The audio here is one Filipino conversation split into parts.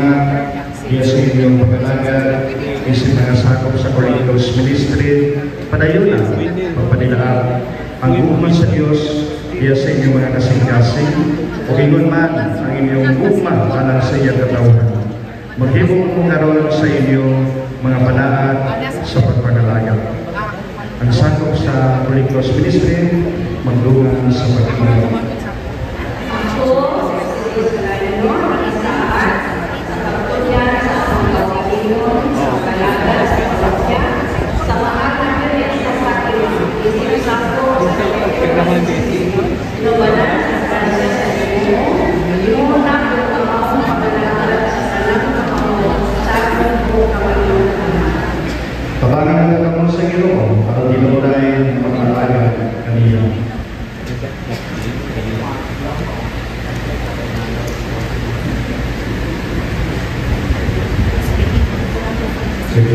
pag-iingat, iya sa inyong pag-alagad, isip na sakop sa Corinthians Ministry, padayon na, pagpanilaan, ang gugma sa Diyos, iya sa inyong mga kasing-kasing, o ingon man ang inyong gugma para sa iyang katawan. Maghimong mo karon sa inyong mga panaat sa pagpag-alagad. Ang sakop sa Corinthians Ministry, magdungan sa pag-alagad. Tabangan na kamu sa Ginoo para tinuray pag-alagad kaniya. Sige,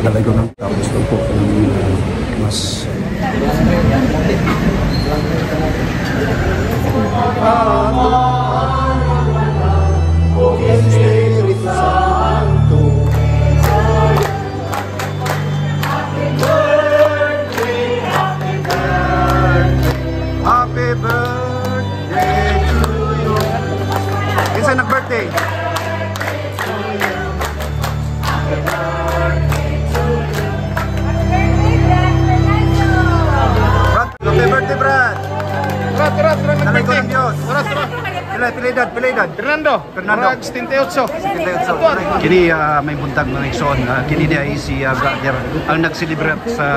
Dalay ko ng tapos ito po ng mas Happy birthday to you. Isa nag-birthday. Happy birthday, Brad! Turat, Dalay ko ng Diyos. Pilidad. Fernando. 78. Kini may buntag mga igsoon. Kini ay si brother ang nag-celebrate sa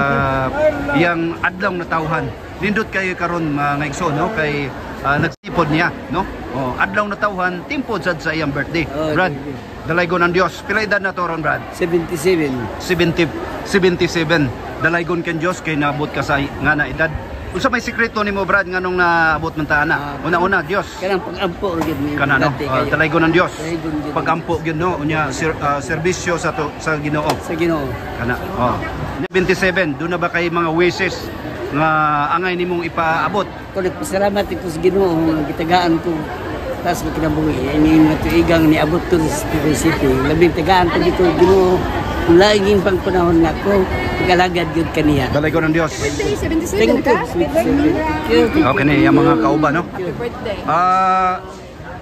iyang adlaw na tawhan. Nindot kayo karon mga igsoon, no? Kay nagsipod niya, no? Oh, adlaw na tawhan, timpod sad sa iyang birthday. Brad, dalay ko ng Diyos. Pila edad na to ron, Brad? 77. 77. Dalaygon ken Dios kay naabot ka sa nga na edad. Unsa may sekreto nimo, Brad, nganong naabot man ta ana? Una Dios. Kanang pag-ampo gyud mi. Kana no. Dalaygon ng Dios. Pag-ampo gyud no unya serbisyo sa Ginoo. Sa Ginoo. Kana. 27 do na ba kay mga wishes nga angay nimong ipaabot? Kulit pasalamat ito sa Ginoo nga gitagaan ko. Tas magkinabuhi ini matuigang niabot ko sa City. Labing tagaan ko dito Ginoo. Laging pang panahon nga ko pag-alagad yun kaniya. Dalay ko ng Diyos. 77 ka? Okay na yung mga kauban, no? Happy birthday.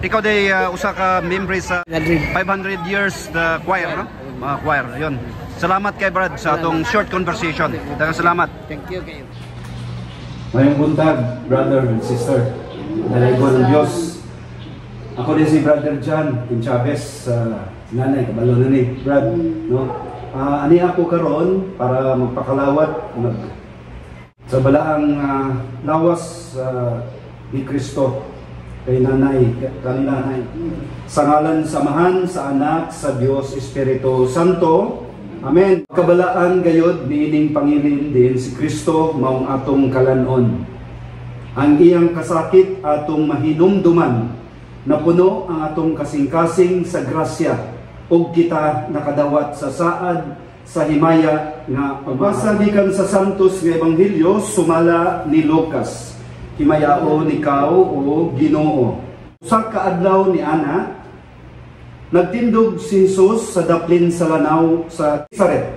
Ikaw day usa ka member sa 500 years the choir, no? Mga choir, yun. Salamat kay Brad sa atong short conversation. Daghang salamat. Thank you kayo. Mayong buntag, brother and sister. Dalay ko ng Diyos. Ako din si Brother John Kim Chavez, nanay, kabalo na ni Brad, no? Ani ako karon para magpakalawat sa balaang lawas ni Kristo kay nanay, kanilay. Sa ngalan samahan sa anak sa Dios Espiritu Santo. Amen. Kabalaan gayod niining pangilin din si Kristo maong atong kalanon. Ang iyang kasakit atong mahinumduman na puno ang atong kasing-kasing sa grasya ug kita nakadawat sa saad sa himaya nga pagbasa gikan sa santos nga ebanghelyo sumala ni Lucas. Himayaon ikaw o Ginoo. Usa ka adlaw ni ana nagtindog si Jesus sa daplin sa lanaw sa Nazaret.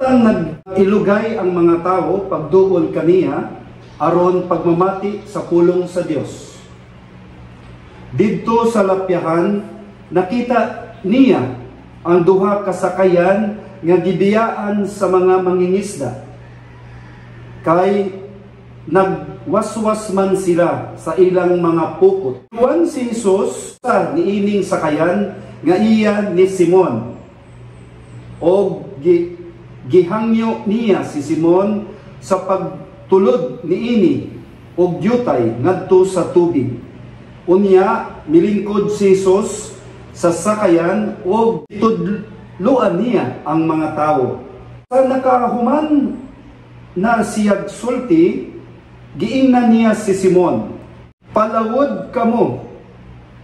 Tang nag-ilugay ang mga tao pagduol kaniya aron pagmamati sa pulong sa Dios. Didto sa lapyahan nakita niya ang duha ka sakayan nga gibiyaan sa mga mangingisda. Kay nagwaswas man sila sa ilang mga pukot. Tuwan si Jesus sa niining sakayan nga iya ni Simon. O gihangyo niya si Simon sa tulod niini og gyutay ngadto sa tubig. Unya milingkod si Jesus sa sakayan og itudloan niya ang mga tawo. Sa nakahuman na siyag sulti, giingnan niya si Simon, "Palawod kamo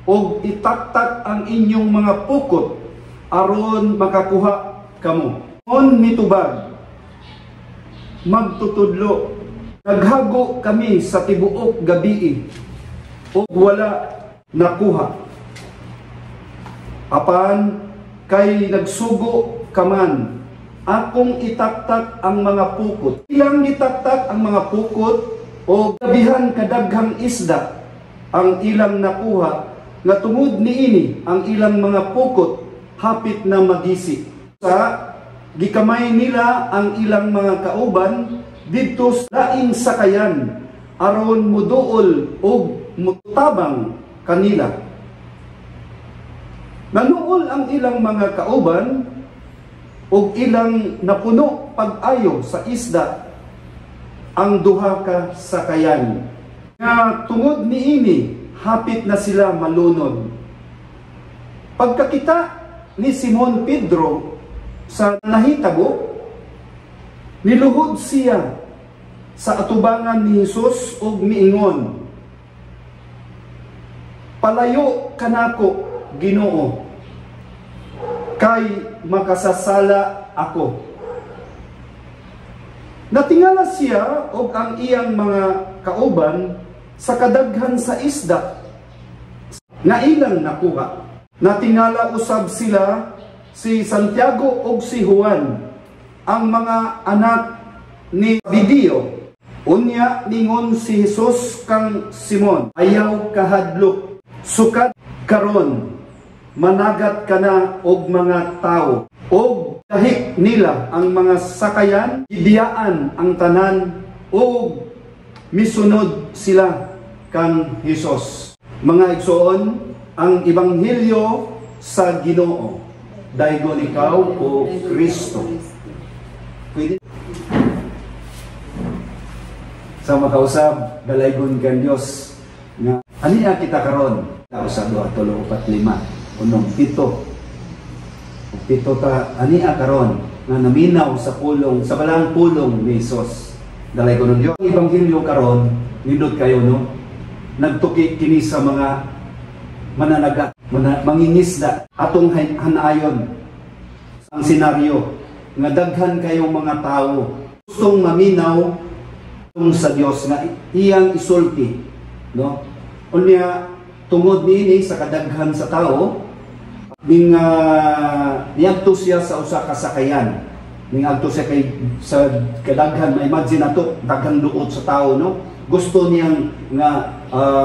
og itaktak ang inyong mga pukot aron makakuha kamo." On mitubag, magtutudlo, naghago kami sa tibuok gabii o wala nakuha. Apan kay nagsugo kaman, akong itaktak ang mga pukot. Ilang itaktak ang mga pukot o gabihan kadaghang isda ang ilang nakuha, nga tungod niini ang ilang mga pukot hapit na magisi. Sa gikamay nila ang ilang mga kauban didto sa laing sakayan aron muduol og mutabang kanila. Nanuol ang ilang mga kauban og ilang napuno pag-ayo sa isda ang duha ka sakayan. Nga tungod niini hapit na sila malunod. Pagkakita ni Simon Pedro sa nahitabo, niluhod siya sa atubangan ni Jesus ug miingon, "Palayo kanako, Ginoo, kay makasasala ako." Natingala siya og ang iyang mga kauban sa kadaghan sa isda nga ilang nakuha. Natingala usab sila si Santiago ug si Juan, ang mga anak ni Zebedeo. Unya ningon si Jesus kang Simon, "Ayaw kahadlok, sukat karon managat ka na og mga tao." Og dahik nila ang mga sakayan, ibiyaan ang tanan og misunod sila kang Jesus. Mga igsoon, ang ebanghelyo sa Ginoo. Daygon ikaw o Kristo. Pwede sa makausab, dalaygon kang Dios nga aniya kita karon. Kausab 2, 3, 4, 5, 7. Pito ta aniya karon nga naminaw sa pulong, sa balang pulong ni Jesus. Dalaygon ng Dios. Ang ebanghelyo karon, nindot kayo no. Nagtuki kini sa mga mananagat, mangingisda atong hanayon ang senaryo nga daghan kayong mga tao gustong maminaw sa Dios nga iyang isulti, no? Unya tungod niini sa kadaghan sa tao ning niadto siya sa usa ka sakayan, ning adto siya kay sa kadaghan, imagine nato daghang duot sa tao, no? Gusto niyang nga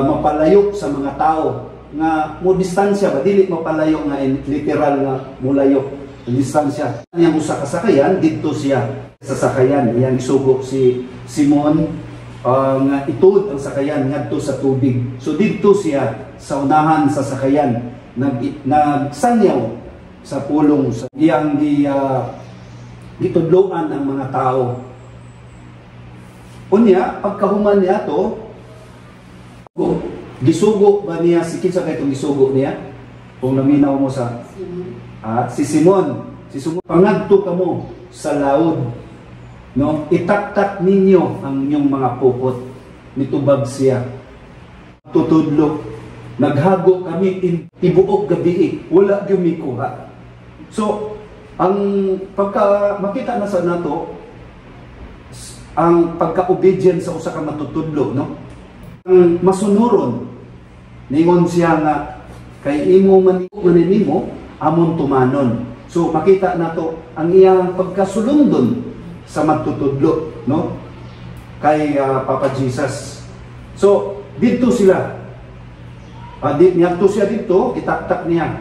mapalayo sa mga tao nga mo distansya ba, dili mapalayo nga literal nga mulayo distansya. Niyang usa ka sakayan didto siya sa sakayan, iyang isugo si Simon nga itud ang sakayan ngadto sa tubig. So didto siya sa unahan sa sakayan, nagsanyaw sa pulong sa iyang gitudloan ang mga tao. Unya pagkahuman niya to, gisugo ba niya si kinsa kay itong gisugo niya? Kung naminaw mo sa si Simon, pangadto kamo sa laod, no? Itaktak ninyo ang inyong mga pupot. Nitubag siya, tutudlo, naghago kami tibuok gabi, wala gyud mikuha. So ang pagka makita na sa nato ang pagka-obedient sa usa ka matutudlo, no? Ang masunuron ningon siya nga kay imo manimo amon tumanon. So makita nato ang iyang pagkasulundon sa magtutudlo, no? Kay Papa Jesus. So dito sila niyadto siya dito, itaktak niya.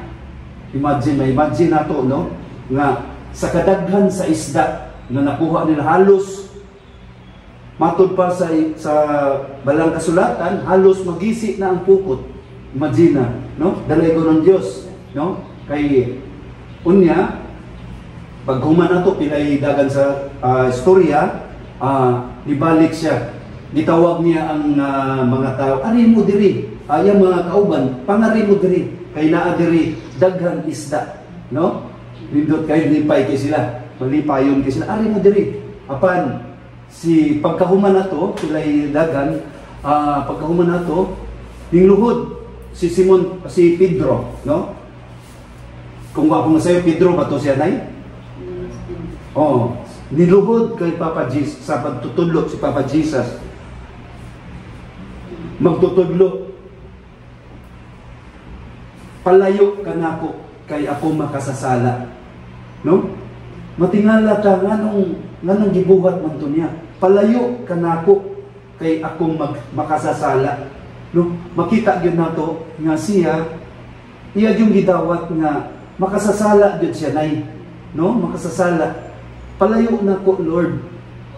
Imagine nato, no? Nga sa kadaghan sa isda na nakuha nila, halos matod pa sa balang kasulatan, halos magisi na ang pukot. Imagine na, no? Dalaygon ng Dios, no? Kay unya paghuman nato pilay dagan sa istorya, nibalik siya. Gitawag niya ang mga tao, ari mo diri, ayang mga kauban, pangari mo diri, kay naa diri daghan isda, no? Nindot kay lipay kay sila, malipayon kay sila, ari mo diri. Apan si pagkahuman nato, sila'y dagan, pagkahuman nato, ningluhod si Pedro, no? Kung ako nga sa'yo, Pedro ba to siya nay? Oh, niluhod kay Papa Jesus, sa pagtutudlo si Papa Jesus. Magtutudlo, palayo ka na ako, kay ako makasasala. No? Matingala ta, nganong gibuhat man to niya. Palayo ka na ako, kay ako makasasala. No? Makita yun na to, nga siya, iya yung gidawat nga, makasasala yun siya nay. No? Makasasala. Palayo na ko, Lord,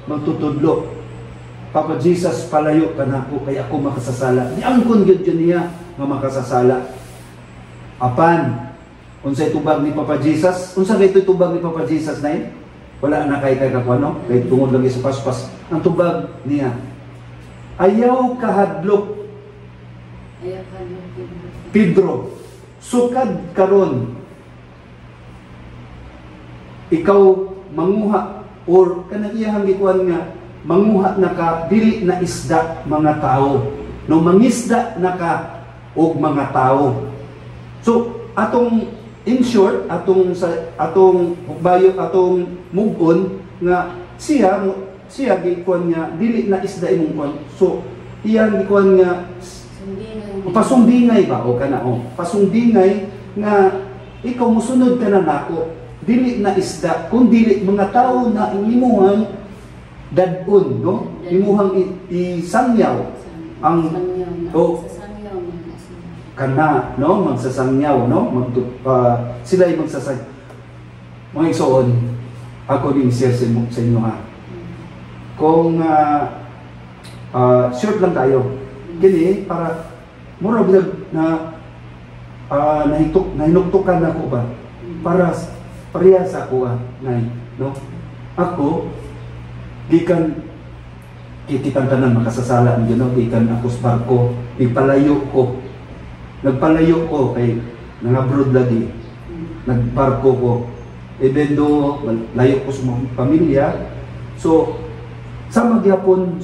magtutudlo. Papa Jesus, palayo ka na ako, kaya ako makasasala. Di angkon yun niya nga makasasala. Apan, unsay tubag ni Papa Jesus? Unsa kay tubag ni Papa Jesus na yun? Wala na kay kakano, kay tungod lagi sa paspas. Ang tubag niya, ayaw kahadlok, Pedro, sukad karon, ikaw manguha, or kanang iyang gikuan nga, manguha na ka, dili na isda mga tao. No, mangisda na ka og mga tao. So, atong in short, atong bayo, atong mugon nga siya gikuan nga dili na isda imong kuan. So, iyang gikuan nga pasumbingay ba o kana o. Pasumbingay nga ikaw mosunod ka na nako. Dili na isda, kung dili mga tao na imuhang dadun, no? Imuhang isangyaw ang kana, no? Magsasangyaw, no? Sila ay magsasangyaw. Mga igsoon, ako din share sa inyo ha. Kung short lang tayo, kini para mura na nahinuktukan ako ba? Para pareha sa ako no? Ako, gikan kitang tanan makasasala ang no? Gikan ako sa barko, nagpalayo ko kay nang-abroad lagi, nagbarko ko, even though layo ko sa mga pamilya. So sama gyapon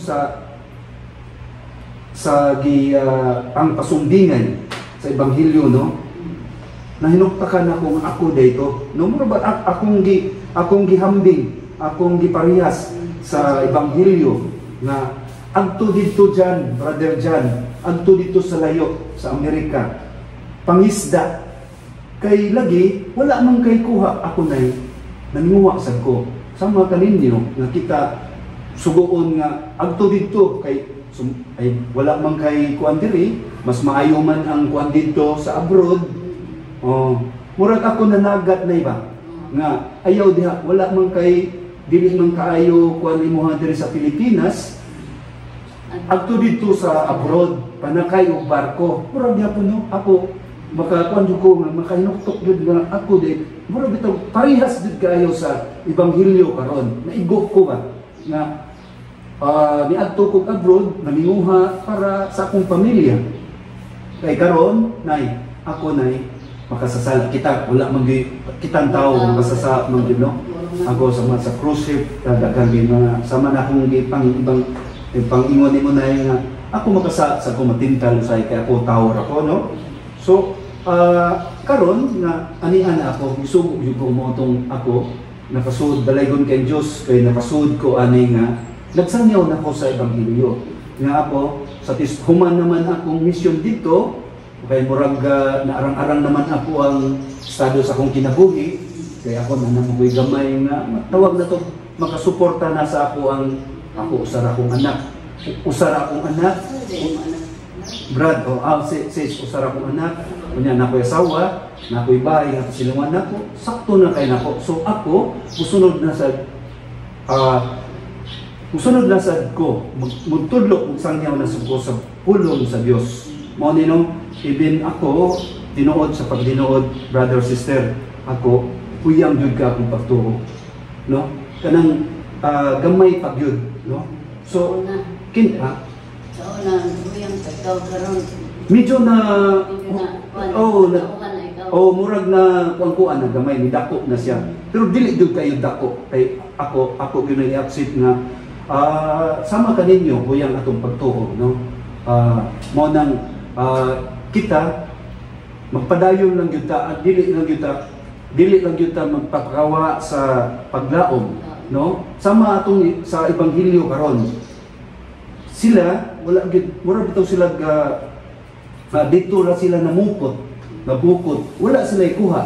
ang pasumbingan sa ebanghelyo, no? Nahinuktakan ako dayto, no? Mura ba akong gihambing, akong giparehas sa ebanghelyo nga adto dito dyan, brother Jan, adto dito sa layo sa Amerika, pangisda kay lagi wala man kay kuha, ako nay nanguha sad ko sama kaninyo nga kita sugoon nga adto dito kay ay wala man kay kuan diri, mas maayo man ang kuan dito sa abroad. Oh, murag ako nanagat na iba nga ayaw diha, wala man kay dili man kaayo kuan imuha diri sa Pilipinas, adto dito sa abroad, panakay og barko. Murag gyapon no, ako makakuan jud ko nga makahinuktok jud nga ako di murag bitaw parehas jud kaayo sa ebanghelyo karon. Naigo ko ba nga niadto ko abroad, naminguha para sa akong pamilya. Kay karon nay, ako nay makasasala kita, wala man kitang tao makasasa man gid no. Ako sa cruise ship daghan gyud mga sama na akong ibang ingon nimo na nga ako makasa sa ako matintal usay kay ako tawor ako, no. So karon nga anian ako gisugo jud ko mo tong ako nakasud dalaygon kay Dios, kay nakasud ko ani nga nagsangyaw na ko sa ebanghelyo nga ako sa human naman akong mission dito, kay murag naarang-arang naman ako ang estado sa akong kinabuhi, kay ako na namugoy gamay nga tawag na to makasuporta na sa ako ang ako usara akong anak Brad o sis usara akong anak kunya na ko'y asawa, na ko'y bahay, na silungan na ko, sakto na kay nako. So ako musunod na sad ko magtudlo kung sangyaw na ko sa pulong sa Dios. Mao nino even ako tinuod sa pagdinuod, brother sister, ako uyang jud ka akong pagtuo, no? Kanang gamay pagyud, no? So, Una. Sa una, buyang tagkaw karon. medyo na, oh, Oh, murag na kuan na gamay, ni dako na siya. Pero dili jud kayo dako. Kay ako gyud i-accept nga sama kaninyo buyang atong pagtuo, no? Mo nang kita magpadayon lang gyud ta, dili lang gyud ta magpakawa sa paglaom, no? Sama atong sa ebanghelyo karon. Sila wala bitaw sila dito ra sila nabukod, wala sila ikuha.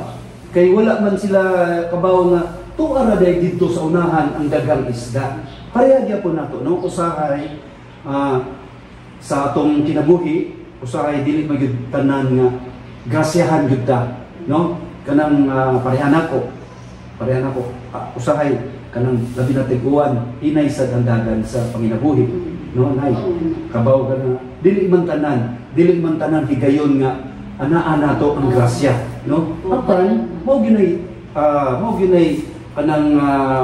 Kay wala man sila kabaw nga tuara day dito sa unahan ang dagang isda. Pareha gyapon nato, no? Usahay sa atong kinabuhi, usahay dili magyud tanan nga grasyahan gyud ta, no? Kanang pareha nako. Usahay kanang labi na tiguan inay sa dandagan sa panginabuhi, no? Nay kabaw kana dili man tanan higayon nga ana to ang grasya, no? Apan mao ginay kanang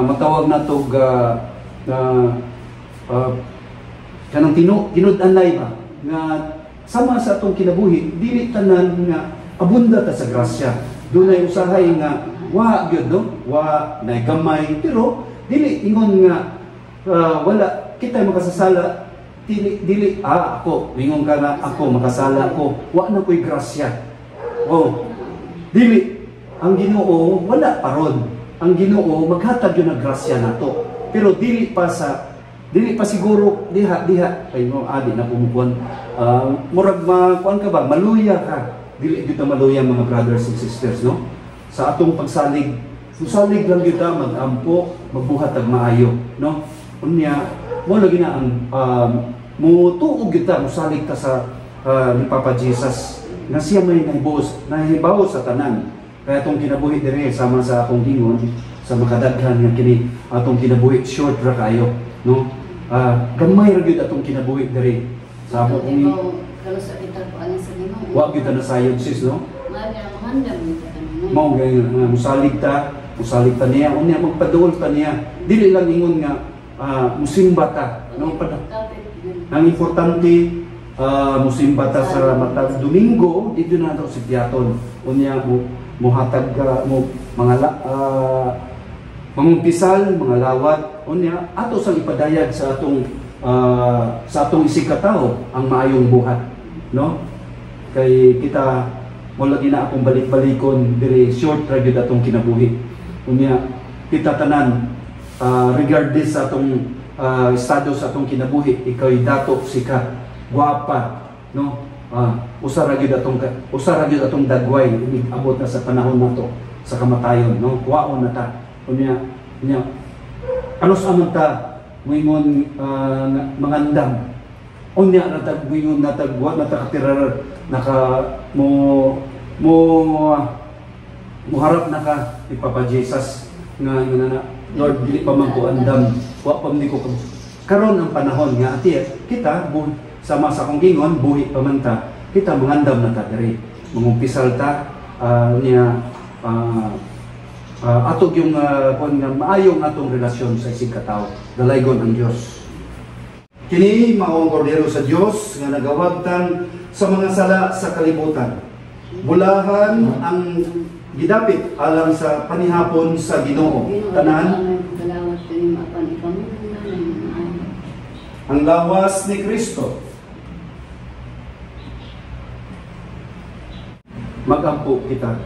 matawag nato kanang tinud-anay ba nga sama sa atong kinabuhi dili tanan nga abunda ta sa grasya. Dunay usahay nga wa gyud, no? Wa nay gamay, pero dili ingon nga wala kita makasasala. Dili ako mingon ka na ako makasala ko, wa na ko'y grasya. Dili ang Ginoo wala paron. Ang Ginoo maghatag yun ng grasya nato, pero dili pa siguro diha kay mo adi na pumukuan murag kuan ka ba maluya ka, dili gyud ta maluya mga brothers and sisters, no? Sa atong pagsalig musalig lang gyud ta magampo magbuhat og maayo, no? Unya mo lagi na ang mutuog kita, musalig ta sa ni Papa Jesus na siya may nahibaw sa tanan. Kaya itong kinabuhi dire sama sa akong gingon sa makadaghan nga kini atong kinabuhi short ra kayo, no? Gamay ra gyud atong kinabuhi dire sa among wa gyud na sayod sis, no? Mao gay musalig ta niya, unya magpaduol ta niya, dili lang ingon nga musimba ta, no? Ang importante musimba ta sa matag Domingo dito na to si Tiaton. Unya muhatag mo mga mangumpisal, mga lawat, unya ato sang ipadayag sa atong isikataw ang maayong buhat, no? Kay kita mo lagi na akong balik-balikon diri short ra gyud atong kinabuhi. Unya kita tanan regardless sa atong estado sa atong kinabuhi, ikaw'y dato, sikat, guwapa, no? Usa ra gyud atong dagway abot na sa panahon nato sa kamatayon, no? Kuwaon na ta. Unya anos amon ta moingon mangandam. Unya natag moingon natagwa natakapirar harap na ka ni Papa Jesus nga Lord, dili pa man ko andam, wa pa man ko karon ang panahon nga ati kita sama sa akong gingon buhi pa man ta, kita mangandam na ta diri, mangumpisal ta atog yung kun nga maayong atong relasyon sa isig katawo, dalaygon ang Dios. Kini maong kordero sa Dios nga nagawagtan sa mga sala sa kalibutan. Bulahan ang gidapit alang sa panihapon sa Ginoo. Tanan ang lawas ni Kristo. Magampo kita.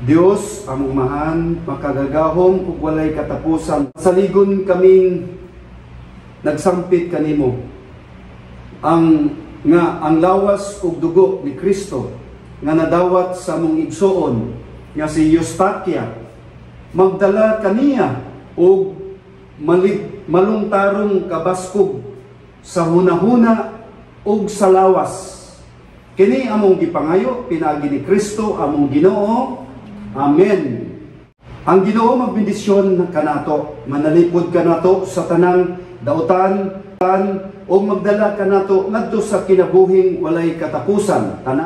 Dios among mahan, makagagahom ug walay katapusan. Saligon kaming nagsampit kanimo. Ang lawas ug dugo ni Kristo nga nadawat sa mong igsoon nga si Eustaquia magdala kaniya og malungtarong kabaskog sa hunahuna ug sa lawas. Kini among gipangayo pinaagi ni Kristo among Ginoo. Amen. Ang Ginoo magbendisyon kanato, manalipod kanato sa tanang dautan o magdala kanato ngadto sa kinabuhing walay katapusan. Tanan.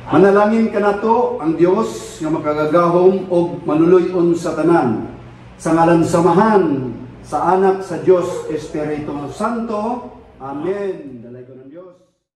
Manalangin kanato ang Dios nga makagagahom og manuloy-on sa tanan. Sa ngalan samahan sa Anak sa Diyos Espiritu Santo. Amen. Dalay ko